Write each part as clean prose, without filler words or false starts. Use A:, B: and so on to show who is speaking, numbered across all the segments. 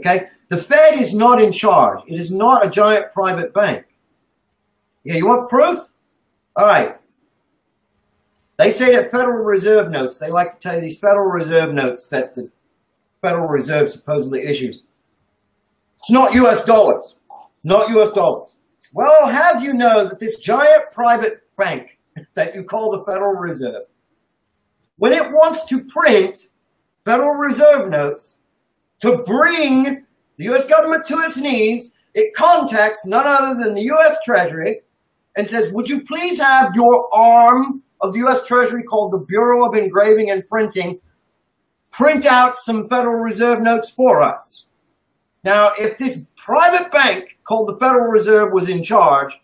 A: Okay? The Fed is not in charge. It is not a giant private bank. Yeah, you want proof? All right. They say that Federal Reserve notes, they like to tell you these Federal Reserve notes that the Federal Reserve supposedly issues. It's not US dollars. Not US dollars. Well, I'll have you know that this giant private bank that you call the Federal Reserve, when it wants to print Federal Reserve notes to bring the US government to its knees, it contacts none other than the US Treasury and says, would you please have your arm of the US Treasury called the Bureau of Engraving and Printing print out some Federal Reserve notes for us. Now, if this private bank called the Federal Reserve was in charge,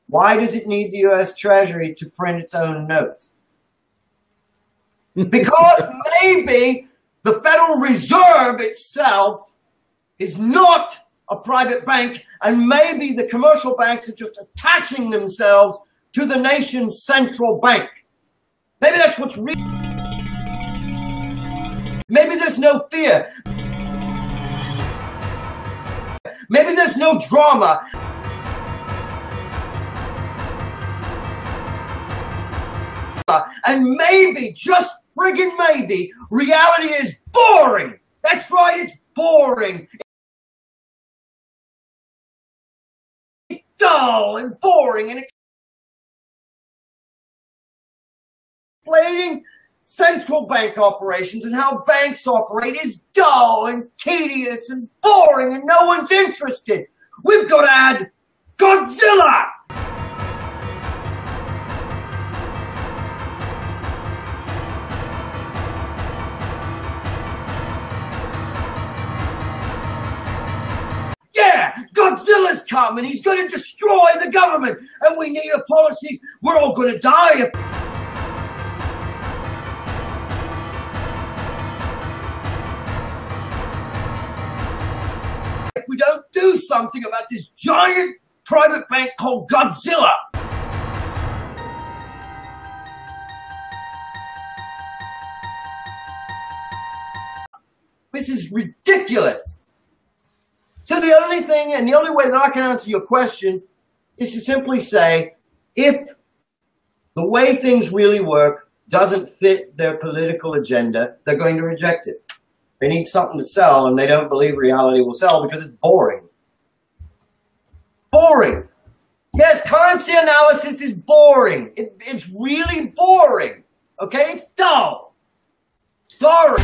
A: why does it need the US Treasury to print its own notes? Because maybe the Federal Reserve itself is not a private bank, and maybe the commercial banks are just attaching themselves to the nation's central bank. Maybe that's what's real. Maybe there's no fear. Maybe there's no drama. And maybe, just friggin' maybe, reality is boring. That's right, it's boring. It's dull and boring and explaining central bank operations and how banks operate is dull and tedious and boring and no one's interested. We've got to add Godzilla! Yeah, Godzilla's come and he's going to destroy the government and we need a policy. We're all going to die. If we don't do something about this giant private bank called Godzilla. This is ridiculous. So the only thing, and the only way that I can answer your question is to simply say, if the way things really work doesn't fit their political agenda, they're going to reject it. They need something to sell, and they don't believe reality will sell because it's boring. Boring. Yes, currency analysis is boring. It's really boring. Okay? It's dull. Sorry.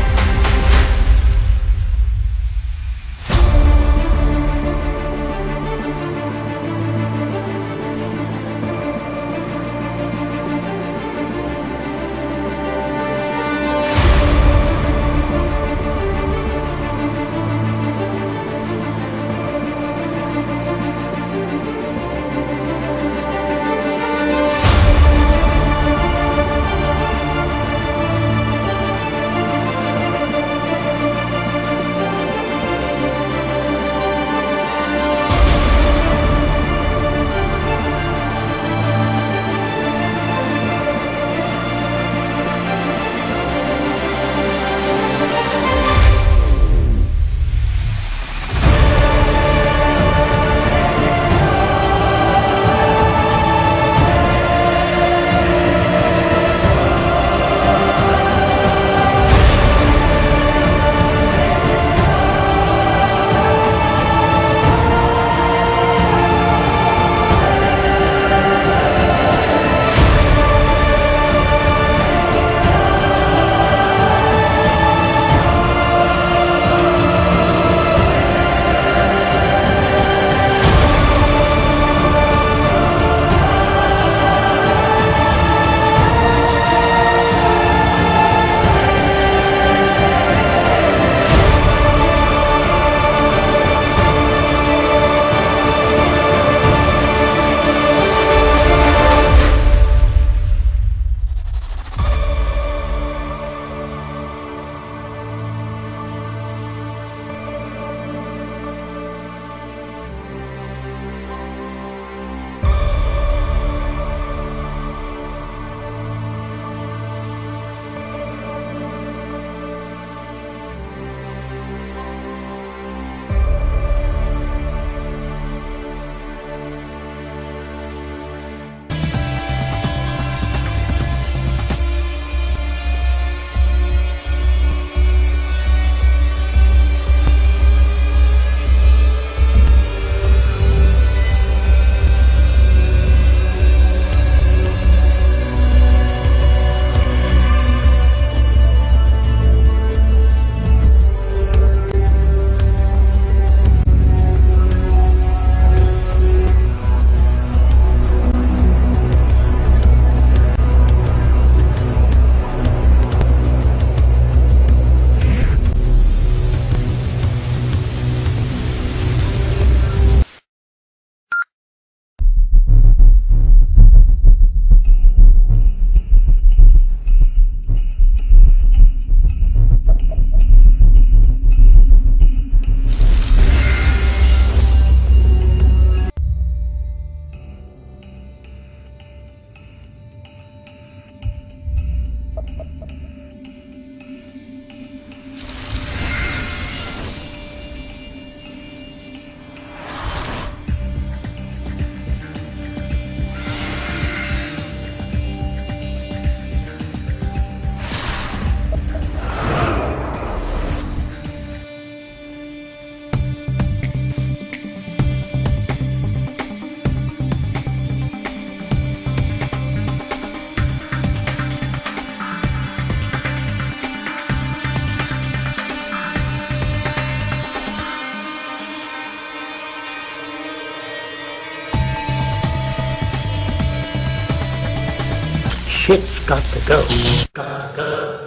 B: shit's got to go. Got to go.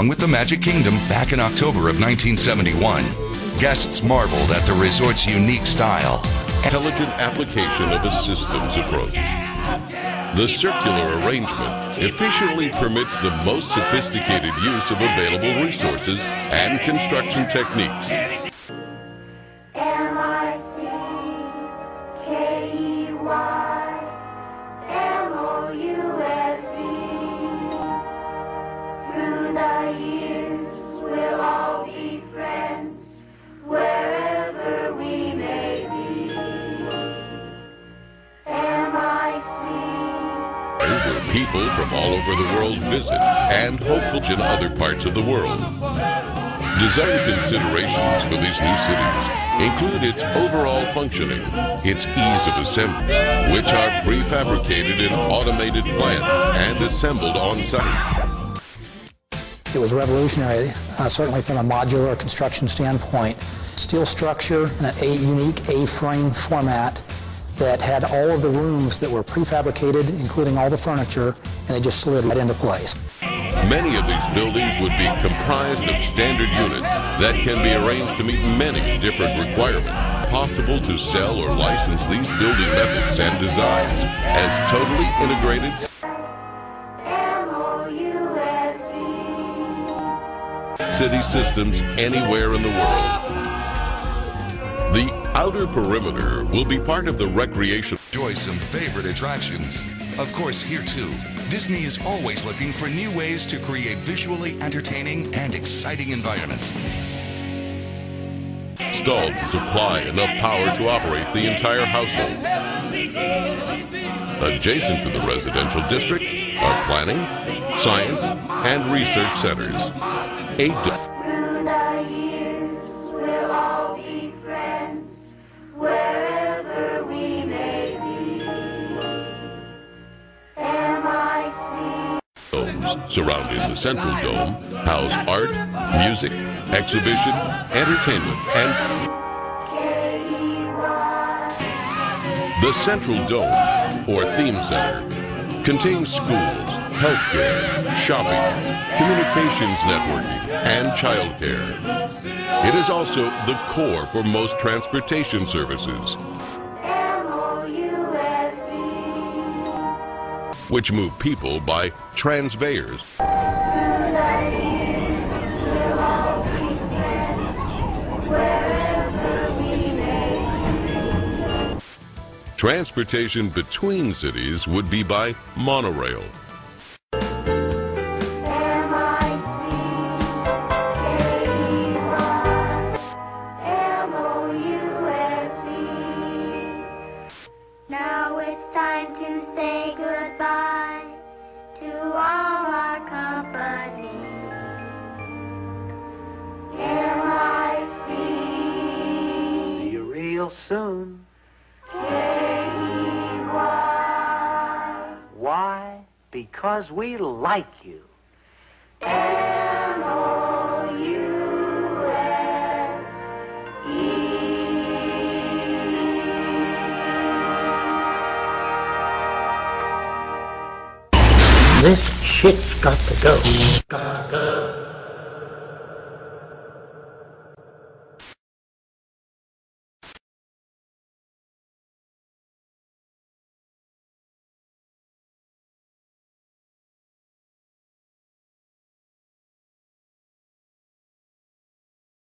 C: With the Magic Kingdom back in October of 1971, guests marveled at the resort's unique style.
D: Intelligent application of a systems approach. The circular arrangement efficiently permits the most sophisticated use of available resources and construction techniques. People from all over the world visit and hopeful in other parts of the world. Design considerations for these new cities include its overall functioning, its ease of assembly, which are prefabricated in automated plants and assembled on site.
E: It was revolutionary, certainly from a modular construction standpoint. Steel structure in a unique A-frame format that had all of the rooms that were prefabricated, including all the furniture, and they just slid right into place.
D: Many of these buildings would be comprised of standard units that can be arranged to meet many different requirements. Possible to sell or license these building methods and designs as totally integrated city systems anywhere in the world. The outer perimeter will be part of the recreation.
C: Enjoy some favorite attractions. Of course, here too, Disney is always looking for new ways to create visually entertaining and exciting environments.
D: Installed to supply enough power to operate the entire household. Adjacent to the residential district are planning, science, and research centers. Surrounding the central dome house art, music, exhibition, entertainment, and the central dome, or theme center, contains schools, healthcare, shopping, communications networking, and childcare. It is also the core for most transportation services, which move people by transveyors. Transportation between cities would be by monorail.
F: Now it's time to say goodbye to all our company. M-I-C.
B: See you real soon.
F: K-E-Y.
B: Why? Because we like you.
F: M-O-U-S-E.
B: This shit's got to go. Got to go.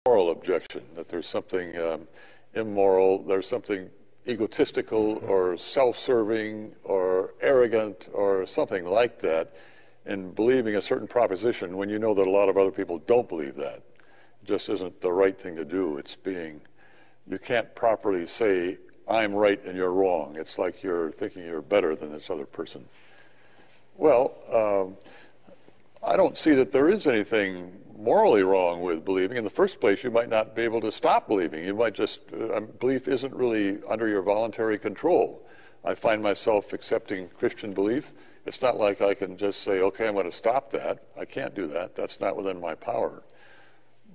G: Moral objection, that there's something immoral, there's something egotistical or self-serving or arrogant or something like that in believing a certain proposition when you know that a lot of other people don't believe that. It just isn't the right thing to do. You can't properly say, I'm right and you're wrong. It's like you're thinking you're better than this other person. Well, I don't see that there is anything morally wrong with believing. In the first place, you might not be able to stop believing. You might just, belief isn't really under your voluntary control. I find myself accepting Christian belief. It's not like I can just say, okay, I'm going to stop that. I can't do that. That's not within my power.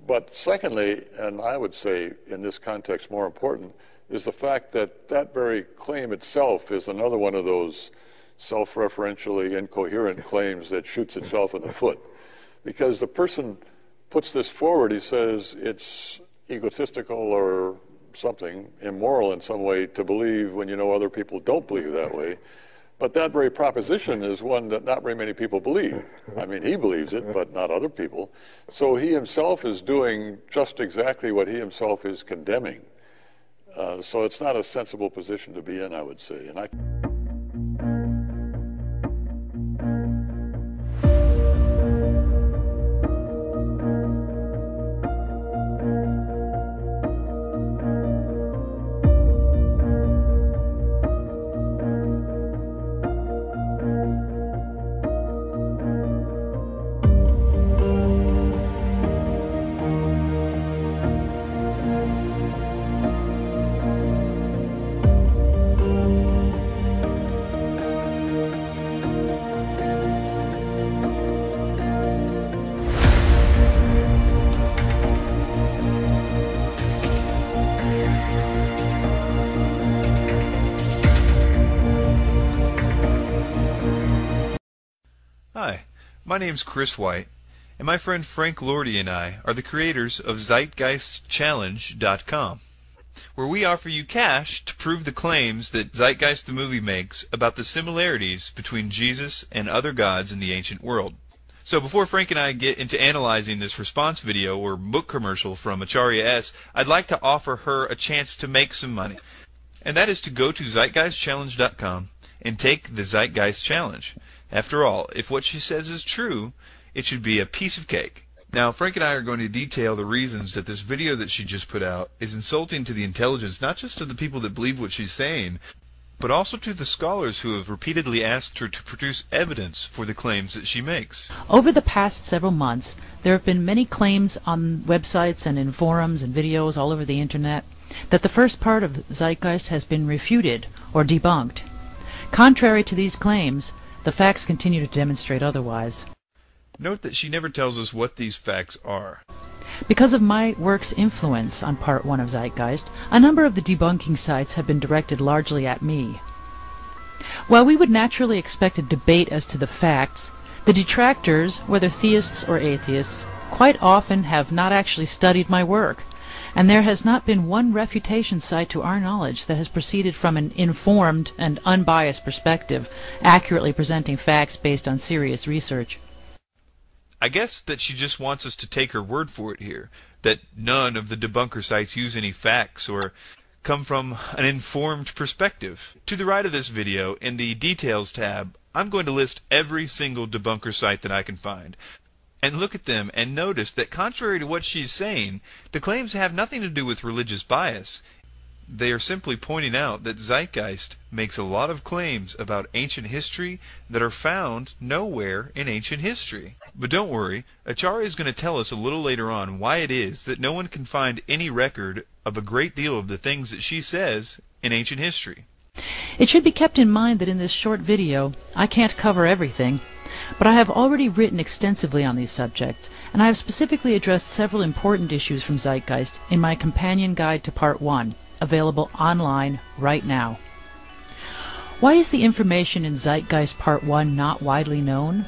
G: But secondly, and I would say in this context more important, is the fact that that very claim itself is another one of those self-referentially incoherent claims that shoots itself in the foot. Because the person puts this forward, he says it's egotistical or something, immoral in some way to believe when you know other people don't believe that way. But that very proposition is one that not very many people believe. I mean, he believes it, but not other people. So he himself is doing just exactly what he himself is condemning. So it's not a sensible position to be in, I would say. And
H: Hi, my name's Chris White, and my friend Frank Lordy and I are the creators of ZeitgeistChallenge.com, where we offer you cash to prove the claims that Zeitgeist the movie makes about the similarities between Jesus and other gods in the ancient world. So before Frank and I get into analyzing this response video or book commercial from Acharya S., I'd like to offer her a chance to make some money. And that is to go to ZeitgeistChallenge.com and take the Zeitgeist Challenge. After all, if what she says is true, it should be a piece of cake. Now, Frank and I are going to detail the reasons that this video that she just put out is insulting to the intelligence not just of the people that believe what she's saying, but also to the scholars who have repeatedly asked her to produce evidence for the claims that she makes.
I: Over the past several months, there have been many claims on websites and in forums and videos all over the internet that the first part of Zeitgeist has been refuted or debunked. Contrary to these claims, the facts continue to demonstrate otherwise.
H: Note that she never tells us what these facts are.
I: Because of my work's influence on Part 1 of Zeitgeist, a number of the debunking sites have been directed largely at me. While we would naturally expect a debate as to the facts, the detractors, whether theists or atheists, quite often have not actually studied my work, and there has not been one refutation site to our knowledge that has proceeded from an informed and unbiased perspective, accurately presenting facts based on serious research.
H: I guess that she just wants us to take her word for it here, that none of the debunker sites use any facts or come from an informed perspective. To the right of this video, in the Details tab, I'm going to list every single debunker site that I can find. And look at them and notice that contrary to what she's saying, the claims have nothing to do with religious bias. They are simply pointing out that Zeitgeist makes a lot of claims about ancient history that are found nowhere in ancient history. But don't worry, Acharya is going to tell us a little later on why it is that no one can find any record of a great deal of the things that she says in ancient history.
I: It should be kept in mind that in this short video, I can't cover everything, but I have already written extensively on these subjects, and I have specifically addressed several important issues from Zeitgeist in my companion guide to Part 1, available online right now. Why is the information in Zeitgeist Part 1 not widely known?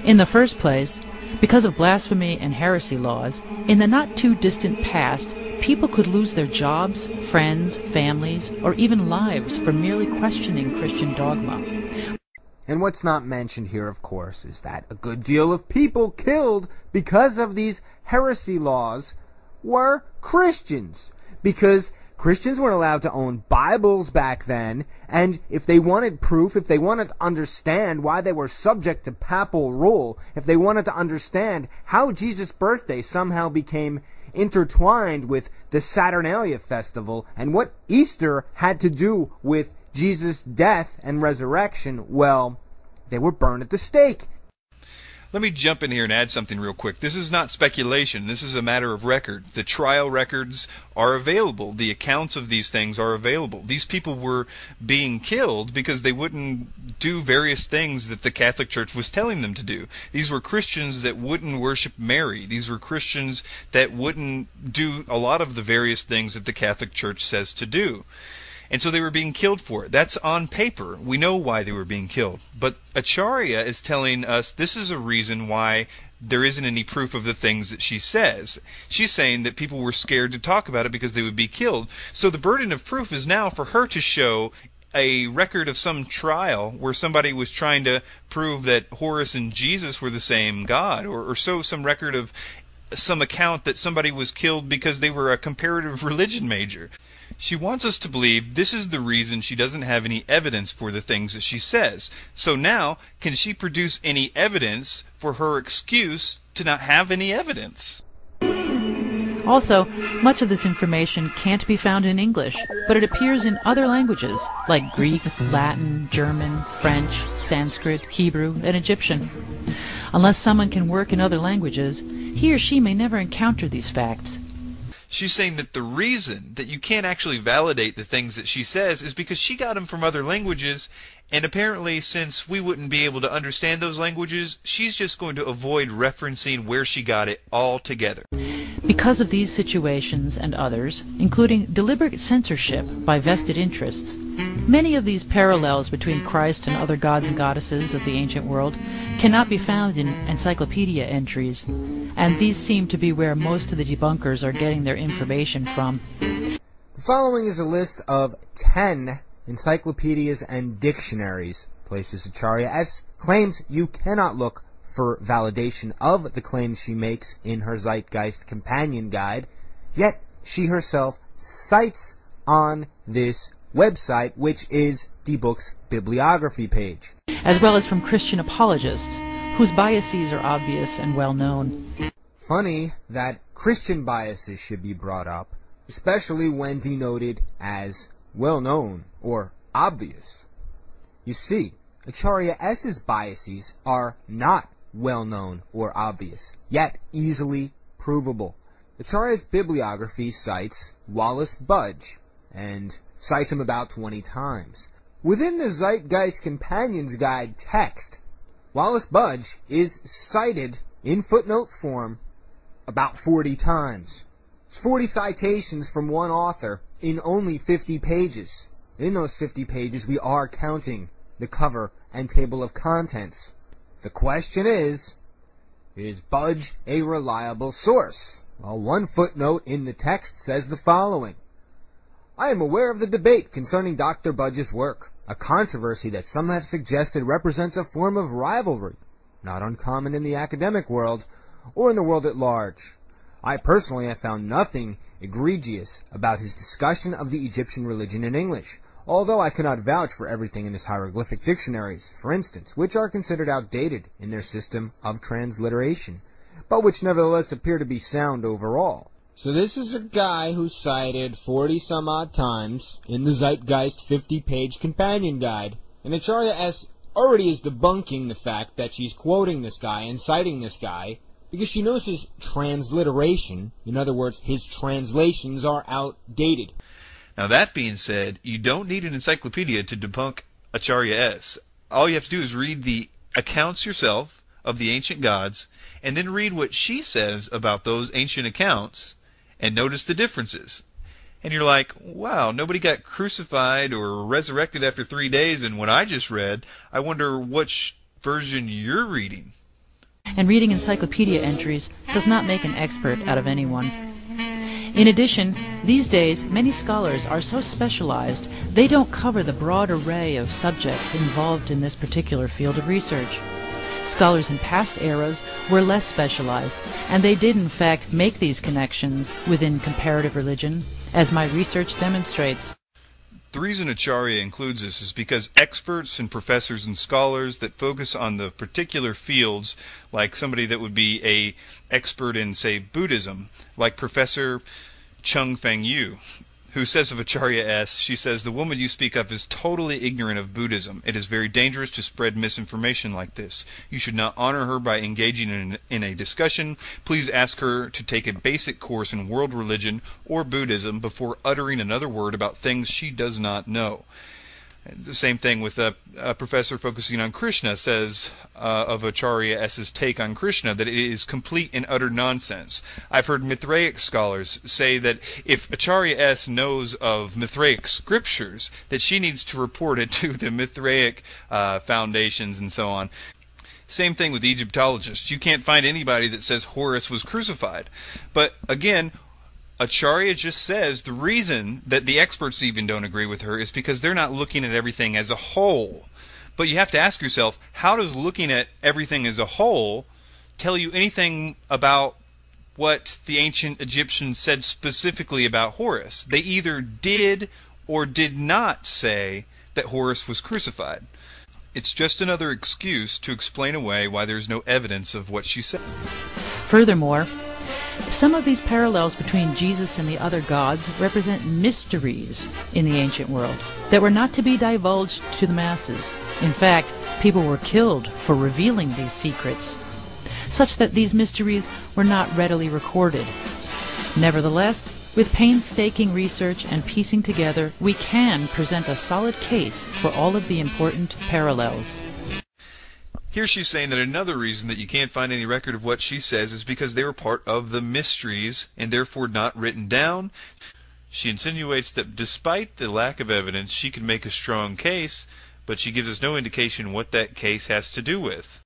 I: In the first place, because of blasphemy and heresy laws, in the not-too-distant past, people could lose their jobs, friends, families, or even lives for merely questioning Christian dogma.
J: And what's not mentioned here, of course, is that a good deal of people killed because of these heresy laws were Christians, because Christians weren't allowed to own Bibles back then, and if they wanted proof, if they wanted to understand why they were subject to papal rule, if they wanted to understand how Jesus' birthday somehow became intertwined with the Saturnalia festival, and what Easter had to do with Jesus' death and resurrection, well, they were burned at the stake.
H: Let me jump in here and add something real quick. This is not speculation. This is a matter of record. The trial records are available. The accounts of these things are available. These people were being killed because they wouldn't do various things that the Catholic Church was telling them to do. These were Christians that wouldn't worship Mary. These were Christians that wouldn't do a lot of the various things that the Catholic Church says to do. And so they were being killed for it. That's on paper. We know why they were being killed. But Acharya is telling us this is a reason why there isn't any proof of the things that she says. She's saying that people were scared to talk about it because they would be killed. So the burden of proof is now for her to show a record of some trial where somebody was trying to prove that Horus and Jesus were the same God, or so some record of some account that somebody was killed because they were a comparative religion major. She wants us to believe this is the reason she doesn't have any evidence for the things that she says. So now, can she produce any evidence for her excuse to not have any evidence?
I: Also, much of this information can't be found in English, but it appears in other languages, like Greek, Latin, German, French, Sanskrit, Hebrew, and Egyptian. Unless someone can work in other languages, he or she may never encounter these facts.
H: She's saying that the reason that you can't actually validate the things that she says is because she got them from other languages, and apparently since we wouldn't be able to understand those languages, she's just going to avoid referencing where she got it altogether.
I: Because of these situations and others, including deliberate censorship by vested interests, many of these parallels between Christ and other gods and goddesses of the ancient world cannot be found in encyclopedia entries, and these seem to be where most of the debunkers are getting their information from.
J: The following is a list of 10 encyclopedias and dictionaries, places Acharya S. claims you cannot look for validation of the claims she makes in her Zeitgeist companion guide, yet she herself cites on this website, which is the book's bibliography page.
I: As well as from Christian apologists, whose biases are obvious and well known.
J: Funny that Christian biases should be brought up, especially when denoted as well known or obvious. You see, Acharya S.'s biases are not well known or obvious, yet easily provable. Acharya's bibliography cites Wallace Budge, and cites him about 20 times. Within the Zeitgeist Companion's Guide text, Wallace Budge is cited in footnote form about 40 times. It's 40 citations from one author in only 50 pages. In those 50 pages, we are counting the cover and table of contents. The question is Budge a reliable source? Well, one footnote in the text says the following. I am aware of the debate concerning Dr. Budge's work, a controversy that some have suggested represents a form of rivalry, not uncommon in the academic world or in the world at large. I personally have found nothing egregious about his discussion of the Egyptian religion in English, although I cannot vouch for everything in his hieroglyphic dictionaries, for instance, which are considered outdated in their system of transliteration, but which nevertheless appear to be sound overall. So this is a guy who cited 40-some-odd times in the Zeitgeist 50-page companion guide, and Acharya S. already is debunking the fact that she's quoting this guy and citing this guy because she knows his transliteration, in other words, his translations are outdated.
H: Now that being said, you don't need an encyclopedia to debunk Acharya S. All you have to do is read the accounts yourself of the ancient gods, and then read what she says about those ancient accounts, and notice the differences. And you're like, wow, nobody got crucified or resurrected after 3 days in what I just read. I wonder which version you're reading.
I: And reading encyclopedia entries does not make an expert out of anyone. In addition, these days, many scholars are so specialized, they don't cover the broad array of subjects involved in this particular field of research. Scholars in past eras were less specialized, and they did in fact make these connections within comparative religion, as my research demonstrates.
H: The reason Acharya includes this is because experts and professors and scholars that focus on the particular fields, like somebody that would be a expert in, say, Buddhism, like Professor Chung Feng Yu, who says of Acharya S., she says, "The woman you speak of is totally ignorant of Buddhism. It is very dangerous to spread misinformation like this. You should not honor her by engaging in a discussion. Please ask her to take a basic course in world religion or Buddhism before uttering another word about things she does not know." The same thing with a professor focusing on Krishna says of Acharya S.'s take on Krishna that it is complete and utter nonsense. I've heard Mithraic scholars say that if Acharya S. knows of Mithraic scriptures, that she needs to report it to the Mithraic foundations and so on. Same thing with Egyptologists. You can't find anybody that says Horus was crucified. But again, Acharya just says the reason that the experts even don't agree with her is because they're not looking at everything as a whole. But you have to ask yourself, how does looking at everything as a whole tell you anything about what the ancient Egyptians said specifically about Horus? They either did or did not say that Horus was crucified. It's just another excuse to explain away why there's no evidence of what she said.
I: Furthermore, some of these parallels between Jesus and the other gods represent mysteries in the ancient world that were not to be divulged to the masses. In fact, people were killed for revealing these secrets, such that these mysteries were not readily recorded. Nevertheless, with painstaking research and piecing together, we can present a solid case for all of the important parallels.
H: Here she's saying that another reason that you can't find any record of what she says is because they were part of the mysteries and therefore not written down. She insinuates that despite the lack of evidence, she can make a strong case, but she gives us no indication what that case has to do with.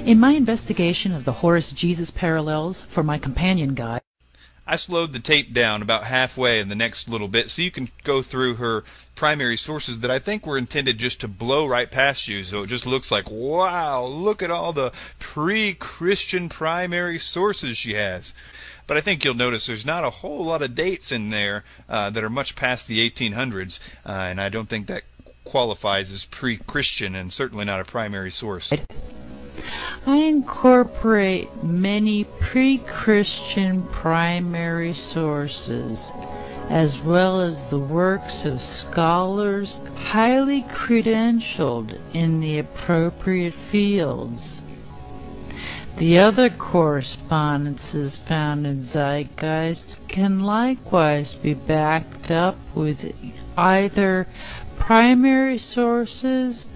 I: In my investigation of the Horus-Jesus parallels for my companion guide,
H: I slowed the tape down about halfway in the next little bit so you can go through her primary sources that I think were intended just to blow right past you, so it just looks like, wow, look at all the pre-Christian primary sources she has. But I think you'll notice there's not a whole lot of dates in there that are much past the 1800s, and I don't think that qualifies as pre-Christian and certainly not a primary source.
I: I incorporate many pre-Christian primary sources, as well as the works of scholars highly credentialed in the appropriate fields. The other correspondences found in Zeitgeist can likewise be backed up with either primary sources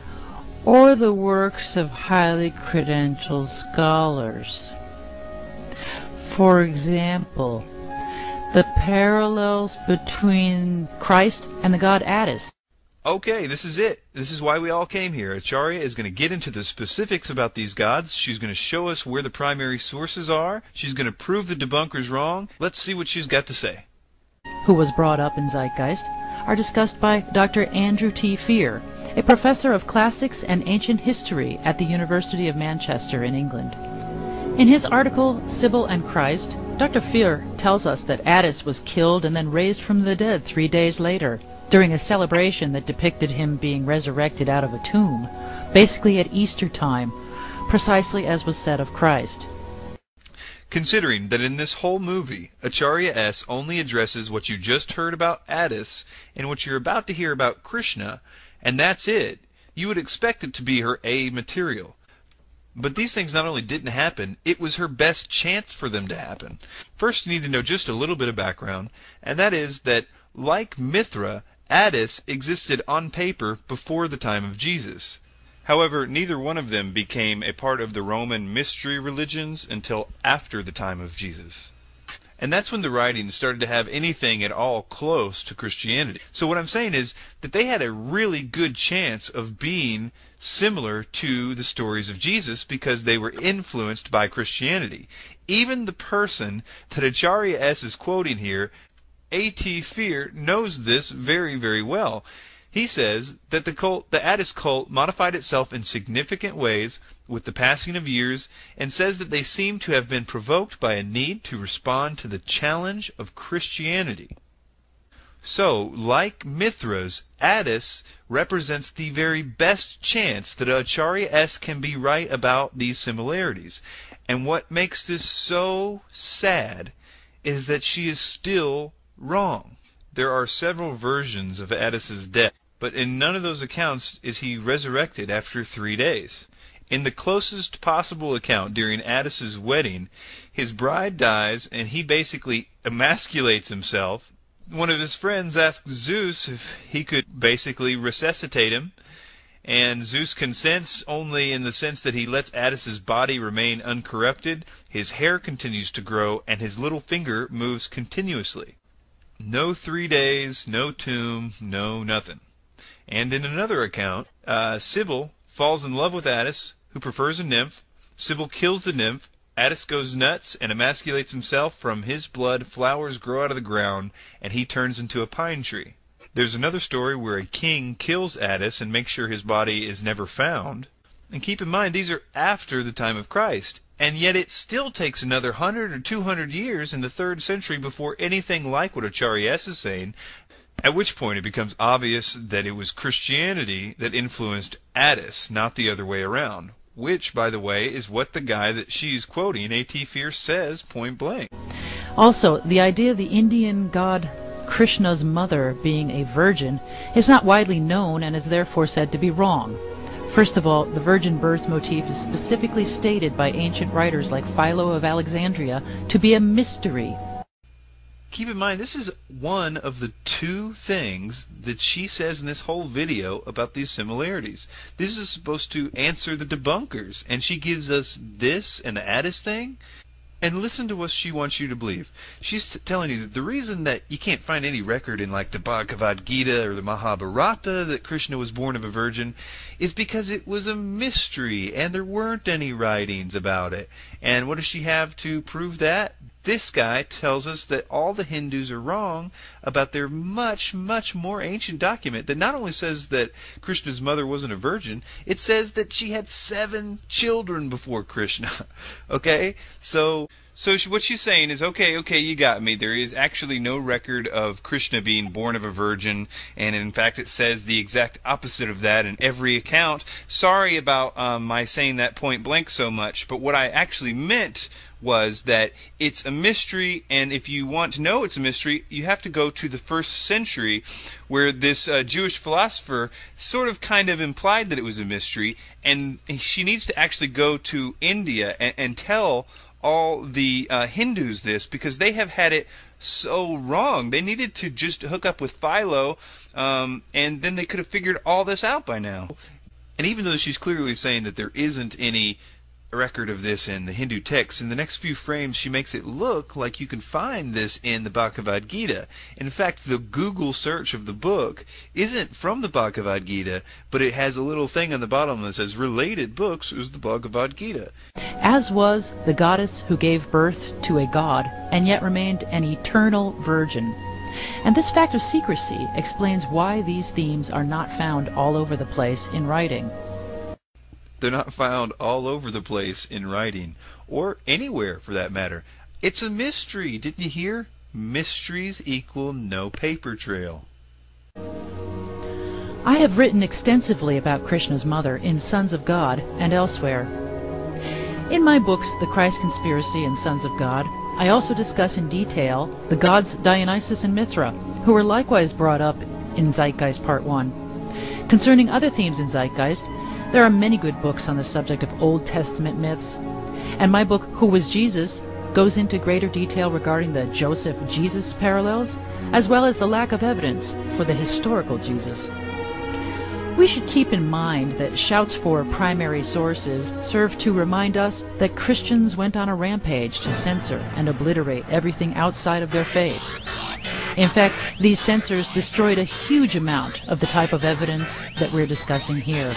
I: or the works of highly credentialed scholars. For example, the parallels between Christ and the god Attis.
H: Okay, this is it. This is why we all came here. Acharya is going to get into the specifics about these gods. She's going to show us where the primary sources are. She's going to prove the debunkers wrong. Let's see what she's got to say.
I: Who was brought up in Zeitgeist are discussed by Dr. Andrew T. Fear, a professor of classics and ancient history at the University of Manchester in England. In his article, Sybil and Christ, Dr. Fear tells us that Attis was killed and then raised from the dead 3 days later, during a celebration that depicted him being resurrected out of a tomb, basically at Easter time, precisely as was said of Christ.
H: Considering that in this whole movie, Acharya S. only addresses what you just heard about Attis and what you're about to hear about Krishna, and that's it, you would expect it to be her A material. But these things not only didn't happen, it was her best chance for them to happen. First, you need to know just a little bit of background, and that is that, like Mithra, Attis existed on paper before the time of Jesus. However, neither one of them became a part of the Roman mystery religions until after the time of Jesus. And that's when the writings started to have anything at all close to Christianity. So what I'm saying is that they had a really good chance of being similar to the stories of Jesus because they were influenced by Christianity. Even the person that Acharya S. is quoting here, A.T. Fear, knows this very, very well. He says that the Attis cult modified itself in significant ways with the passing of years, and says that they seem to have been provoked by a need to respond to the challenge of Christianity. So, like Mithras, Attis represents the very best chance that Acharya S can be right about these similarities. And what makes this so sad is that she is still wrong. There are several versions of Attis's death, but in none of those accounts is he resurrected after 3 days. In the closest possible account, during Attis's wedding, his bride dies and he basically emasculates himself. One of his friends asks Zeus if he could basically resuscitate him, and Zeus consents only in the sense that he lets Attis's body remain uncorrupted, his hair continues to grow, and his little finger moves continuously. No 3 days, no tomb, no nothing. And in another account, Sybil falls in love with Attis, who prefers a nymph. Sybil kills the nymph. Attis goes nuts and emasculates himself. From his blood, flowers grow out of the ground, and he turns into a pine tree. There's another story where a king kills Attis and makes sure his body is never found. And keep in mind, these are after the time of Christ. And yet it still takes another 100 or 200 years in the 3rd century before anything like what Acharya S is saying, at which point it becomes obvious that it was Christianity that influenced Attis, not the other way around. Which, by the way, is what the guy that she's quoting, A.T. Fierce, says point blank.
I: Also, the idea of the Indian god Krishna's mother being a virgin is not widely known and is therefore said to be wrong. First of all, the virgin birth motif is specifically stated by ancient writers like Philo of Alexandria to be a mystery.
H: Keep in mind, this is one of the 2 things that she says in this whole video about these similarities. This is supposed to answer the debunkers, and she gives us this and the Attis thing. And listen to what she wants you to believe. She's telling you that the reason that you can't find any record in like the Bhagavad Gita or the Mahabharata that Krishna was born of a virgin is because it was a mystery and there weren't any writings about it. And what does she have to prove that? This guy tells us that all the Hindus are wrong about their much, much more ancient document that not only says that Krishna's mother wasn't a virgin, it says that she had 7 children before Krishna. Okay? So what she's saying is, okay, you got me. There is actually no record of Krishna being born of a virgin, and in fact it says the exact opposite of that in every account. Sorry about my saying that point blank so much, but what I actually meant was that it's a mystery, and if you want to know it's a mystery, you have to go to the 1st century, where this Jewish philosopher sort of kind of implied that it was a mystery, and she needs to actually go to India and tell all the Hindus this, because they have had it so wrong. They needed to just hook up with Philo, and then they could have figured all this out by now. And even though she's clearly saying that there isn't any record of this in the Hindu texts, in the next few frames she makes it look like you can find this in the Bhagavad Gita. In fact, the Google search of the book isn't from the Bhagavad Gita, but it has a little thing on the bottom that says related books is the Bhagavad Gita.
I: As was the goddess who gave birth to a god and yet remained an eternal virgin. And this fact of secrecy explains why these themes are not found all over the place in writing.
H: They're not found all over the place in writing, or anywhere for that matter. It's a mystery, didn't you hear? Mysteries equal no paper trail.
I: I have written extensively about Krishna's mother in Sons of God and elsewhere. In my books, The Christ Conspiracy and Sons of God, I also discuss in detail the gods Dionysus and Mithra, who were likewise brought up in Zeitgeist Part 1. Concerning other themes in Zeitgeist, there are many good books on the subject of Old Testament myths, and my book, Who Was Jesus?, goes into greater detail regarding the Joseph-Jesus parallels, as well as the lack of evidence for the historical Jesus. We should keep in mind that shouts for primary sources serve to remind us that Christians went on a rampage to censor and obliterate everything outside of their faith. In fact, these censors destroyed a huge amount of the type of evidence that we're discussing here.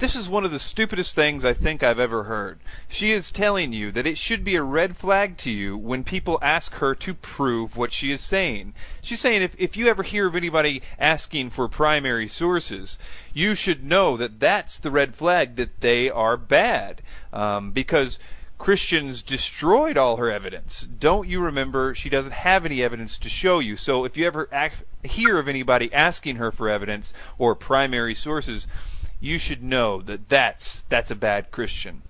H: This is one of the stupidest things I think I've ever heard. She is telling you that it should be a red flag to you when people ask her to prove what she is saying. She's saying if you ever hear of anybody asking for primary sources, you should know that that's the red flag that they are bad. Because Christians destroyed all her evidence. Don't you remember? She doesn't have any evidence to show you. So if you ever hear of anybody asking her for evidence or primary sources, you should know that that's a bad Christian.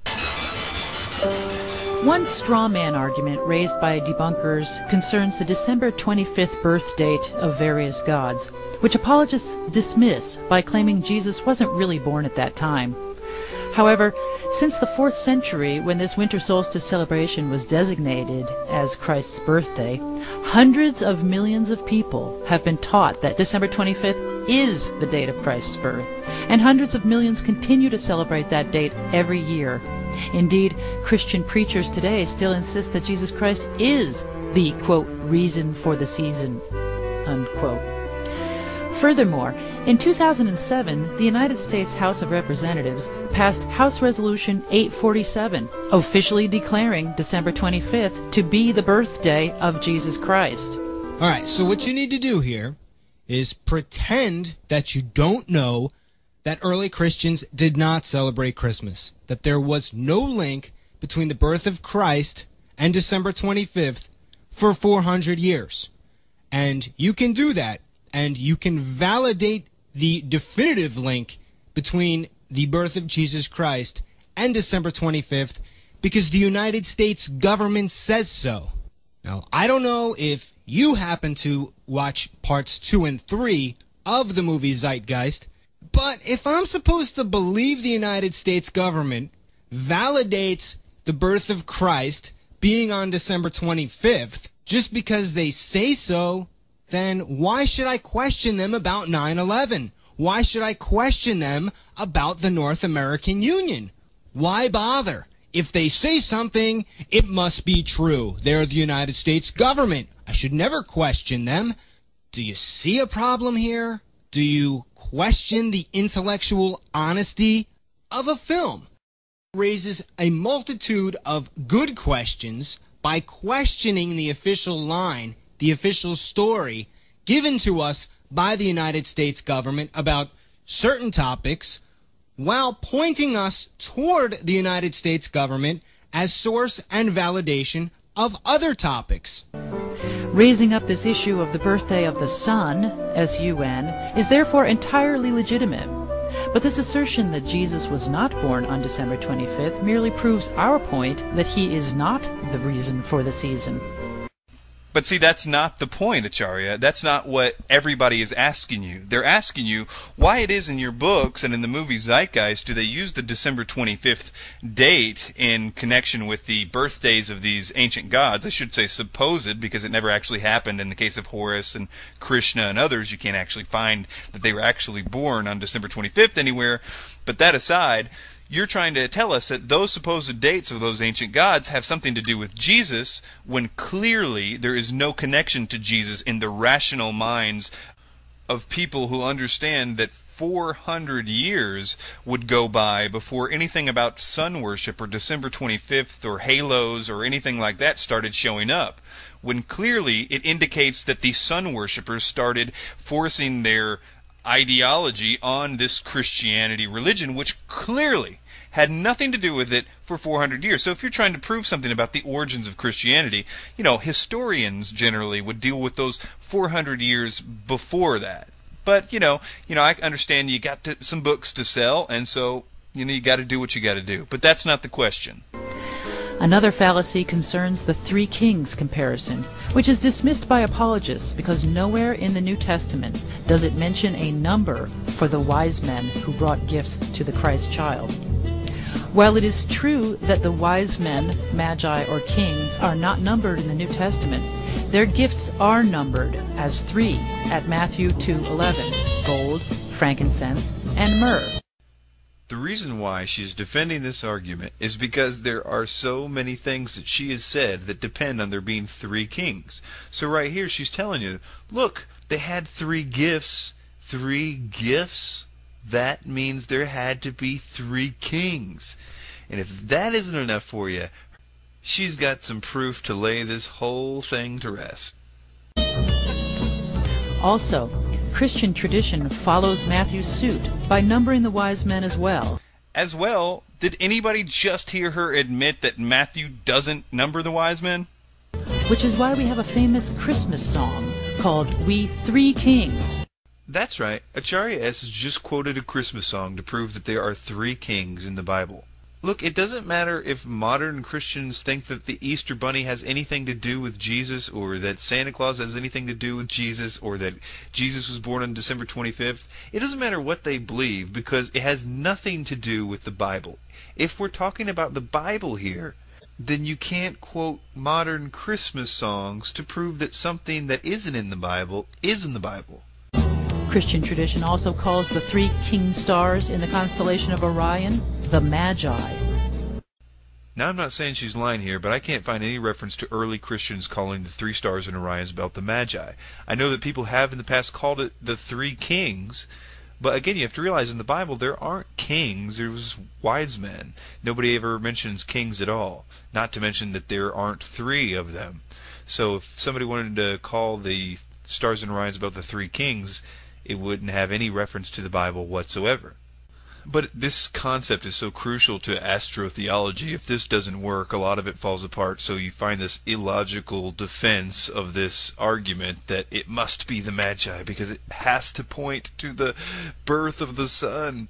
I: One straw man argument raised by debunkers concerns the December 25th birth date of various gods, which apologists dismiss by claiming Jesus wasn't really born at that time. However, since the 4th century, when this winter solstice celebration was designated as Christ's birthday, hundreds of millions of people have been taught that December 25th is the date of Christ's birth, and hundreds of millions continue to celebrate that date every year. Indeed, Christian preachers today still insist that Jesus Christ is the, quote, reason for the season, unquote. Furthermore, in 2007, the United States House of Representatives passed House Resolution 847, officially declaring December 25th to be the birthday of Jesus Christ.
J: All right, so what you need to do here is pretend that you don't know that early Christians did not celebrate Christmas, that there was no link between the birth of Christ and December 25th for 400 years. And you can do that, and you can validate the definitive link between the birth of Jesus Christ and December 25th because the United States government says so. Now, I don't know if you happen to watch parts 2 and 3 of the movie Zeitgeist, but if I'm supposed to believe the United States government validates the birth of Christ being on December 25th just because they say so, then why should I question them about 9/11? Why should I question them about the North American Union? Why bother? If they say something, it must be true. They're the United States government. I should never question them. Do you see a problem here? Do you question the intellectual honesty of a film? It raises a multitude of good questions by questioning the official line, the official story given to us by the United States government about certain topics, while pointing us toward the United States government as source and validation of other topics.
I: Raising up this issue of the birthday of the sun, S-U-N, is therefore entirely legitimate. But this assertion that Jesus was not born on December 25th merely proves our point that he is not the reason for the season.
H: But see, that's not the point, Acharya. That's not what everybody is asking you. They're asking you why it is in your books and in the movie Zeitgeist do they use the December 25th date in connection with the birthdays of these ancient gods. I should say supposed, because it never actually happened. In the case of Horus and Krishna and others, you can't actually find that they were actually born on December 25th anywhere. But that aside, you're trying to tell us that those supposed dates of those ancient gods have something to do with Jesus, when clearly there is no connection to Jesus in the rational minds of people who understand that 400 years would go by before anything about sun worship or December 25th or halos or anything like that started showing up. When clearly it indicates that the sun worshippers started forcing their ideology on this Christianity religion, which clearly had nothing to do with it for 400 years. So if you're trying to prove something about the origins of Christianity, historians generally would deal with those 400 years before that. But, I understand you got some books to sell, and so, you got to do what you got to do. But that's not the question.
I: Another fallacy concerns the three kings comparison, which is dismissed by apologists because nowhere in the New Testament does it mention a number for the wise men who brought gifts to the Christ child. While it is true that the wise men, magi, or kings are not numbered in the New Testament, their gifts are numbered as 3 at Matthew 2:11, gold, frankincense, and myrrh.
H: The reason why she's defending this argument is because there are so many things that she has said that depend on there being 3 kings. So right here she's telling you, look, they had 3 gifts. 3 gifts? that means there had to be 3 kings. And if that isn't enough for you, she's got some proof to lay this whole thing to rest.
I: Also, Christian tradition follows Matthew's suit by numbering the wise men as well.
H: As well, did anybody just hear her admit that Matthew doesn't number the wise men?
I: Which is why we have a famous Christmas song called We 3 Kings.
H: That's right. Acharya S. has just quoted a Christmas song to prove that there are 3 kings in the Bible. Look, it doesn't matter if modern Christians think that the Easter Bunny has anything to do with Jesus, or that Santa Claus has anything to do with Jesus, or that Jesus was born on December 25th. It doesn't matter what they believe, because it has nothing to do with the Bible. If we're talking about the Bible here, then you can't quote modern Christmas songs to prove that something that isn't in the Bible is in the Bible.
I: Christian tradition also calls the 3 king stars in the constellation of Orion the Magi.
H: Now, I'm not saying she's lying here, but I can't find any reference to early Christians calling the 3 stars in Orion's belt the Magi. I know that people have in the past called it the 3 kings, but again, you have to realize in the Bible there aren't kings, there's wise men. Nobody ever mentions kings at all, not to mention that there aren't 3 of them. So if somebody wanted to call the stars in Orion's belt the 3 kings, it wouldn't have any reference to the Bible whatsoever. But this concept is so crucial to astrotheology. If this doesn't work, a lot of it falls apart, so you find this illogical defense of this argument that it must be the Magi because it has to point to the birth of the sun,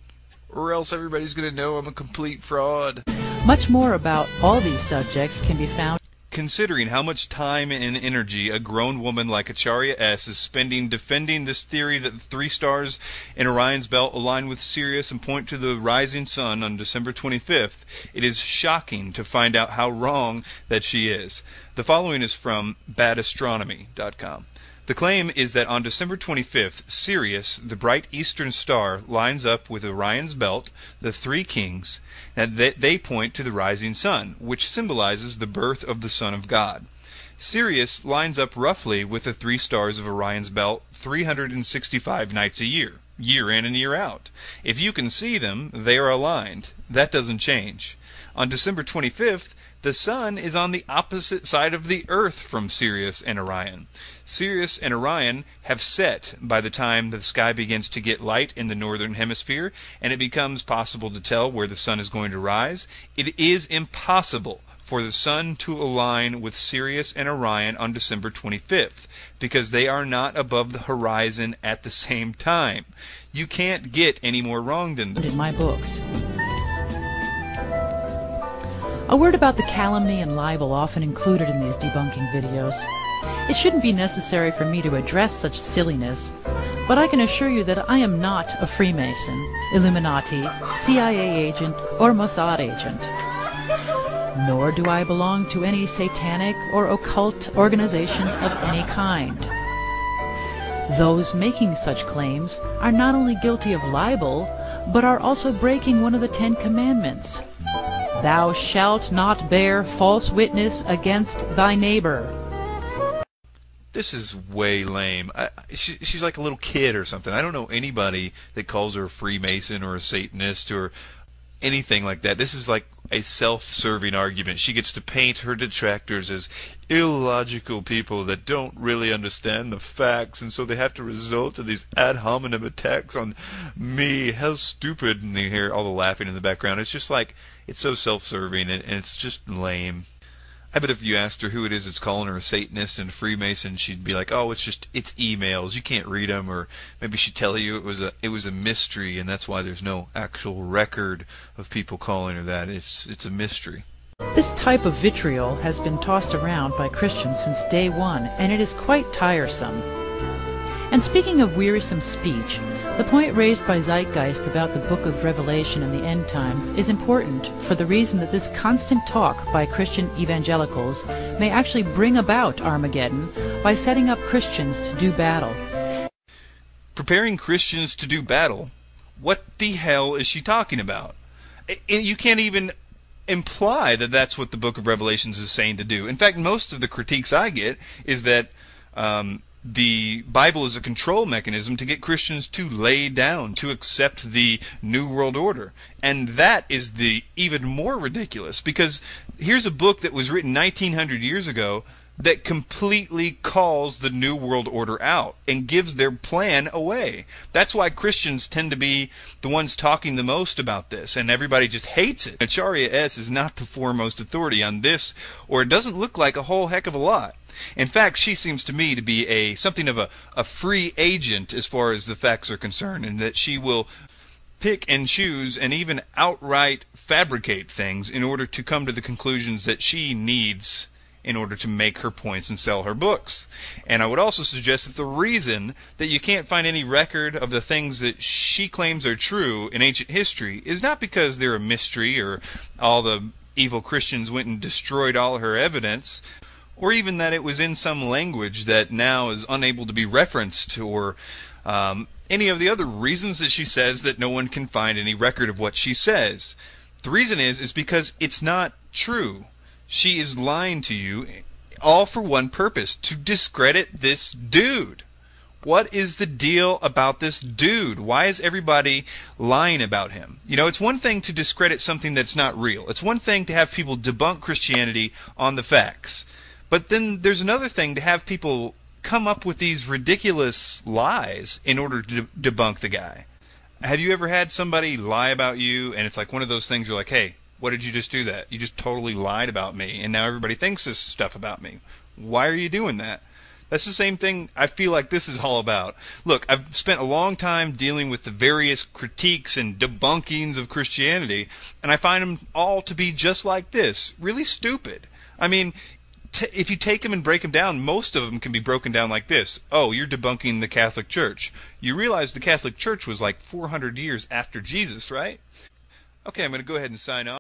H: or else everybody's going to know I'm a complete fraud.
I: Much more about all these subjects can be found.
H: Considering how much time and energy a grown woman like Acharya S. is spending defending this theory that the 3 stars in Orion's belt align with Sirius and point to the rising sun on December 25th, it is shocking to find out how wrong that she is. The following is from badastronomy.com. The claim is that on December 25th, Sirius, the bright eastern star, lines up with Orion's belt, the 3 kings, and they point to the rising sun, which symbolizes the birth of the Son of God. Sirius lines up roughly with the 3 stars of Orion's belt 365 nights a year, year in and year out. If you can see them, they are aligned. That doesn't change. On December 25th, the sun is on the opposite side of the earth from Sirius and Orion. Sirius and Orion have set by the time the sky begins to get light in the northern hemisphere and it becomes possible to tell where the sun is going to rise. It is impossible for the sun to align with Sirius and Orion on December 25th because they are not above the horizon at the same time. You can't get any more wrong than that.
I: In my books. A word about the calumny and libel often included in these debunking videos. It shouldn't be necessary for me to address such silliness, but I can assure you that I am not a Freemason, Illuminati, CIA agent, or Mossad agent. Nor do I belong to any satanic or occult organization of any kind. Those making such claims are not only guilty of libel, but are also breaking one of the 10 Commandments. Thou shalt not bear false witness against thy neighbor.
H: This is way lame. She's like a little kid or something. I don't know anybody that calls her a Freemason or a Satanist or anything like that. This is like a self-serving argument. She gets to paint her detractors as illogical people that don't really understand the facts, and so they have to resort to these ad hominem attacks on me. How stupid. And you hear all the laughing in the background. It's just like, it's so self-serving, and it's just lame. I bet if you asked her who it is that's calling her a Satanist and a Freemason, she'd be like, "Oh, it's emails. You can't read them." Or maybe she'd tell you it was a mystery, and that's why there's no actual record of people calling her that. It's a mystery.
I: This type of vitriol has been tossed around by Christians since day one, and it is quite tiresome. And speaking of wearisome speech, the point raised by Zeitgeist about the book of Revelation and the end times is important for the reason that this constant talk by Christian evangelicals may actually bring about Armageddon by setting up Christians to do battle.
H: Preparing Christians to do battle? What the hell is she talking about? You can't even imply that that's what the book of Revelations is saying to do. In fact, most of the critiques I get is that the Bible is a control mechanism to get Christians to lay down, to accept the New World Order. And that is the even more ridiculous, because here's a book that was written 1900 years ago that completely calls the New World Order out and gives their plan away. That's why Christians tend to be the ones talking the most about this, and everybody just hates it. Acharya S. is not the foremost authority on this, or it doesn't look like a whole heck of a lot. In fact, she seems to me to be something of a free agent as far as the facts are concerned, and that she will pick and choose and even outright fabricate things in order to come to the conclusions that she needs in order to make her points and sell her books. And I would also suggest that the reason that you can't find any record of the things that she claims are true in ancient history is not because they're a mystery or all the evil Christians went and destroyed all her evidence, or even that it was in some language that now is unable to be referenced, or any of the other reasons that she says that no one can find any record of what she says. The reason is because it's not true. She is lying to you, all for one purpose, to discredit this dude. What is the deal about this dude? Why is everybody lying about him? You know, it's one thing to discredit something that's not real. It's one thing to have people debunk Christianity on the facts. But then there's another thing to have people come up with these ridiculous lies in order to debunk the guy. Have you ever had somebody lie about you, and it's like one of those things you're like, hey, what did you just do that? You just totally lied about me, and now everybody thinks this stuff about me. Why are you doing that? That's the same thing I feel like this is all about. Look, I've spent a long time dealing with the various critiques and debunkings of Christianity, and I find them all to be just like this, really stupid. I mean, if you take them and break them down, most of them can be broken down like this. Oh, you're debunking the Catholic Church. You realize the Catholic Church was like 400 years after Jesus, right? Okay, I'm going to go ahead and sign off.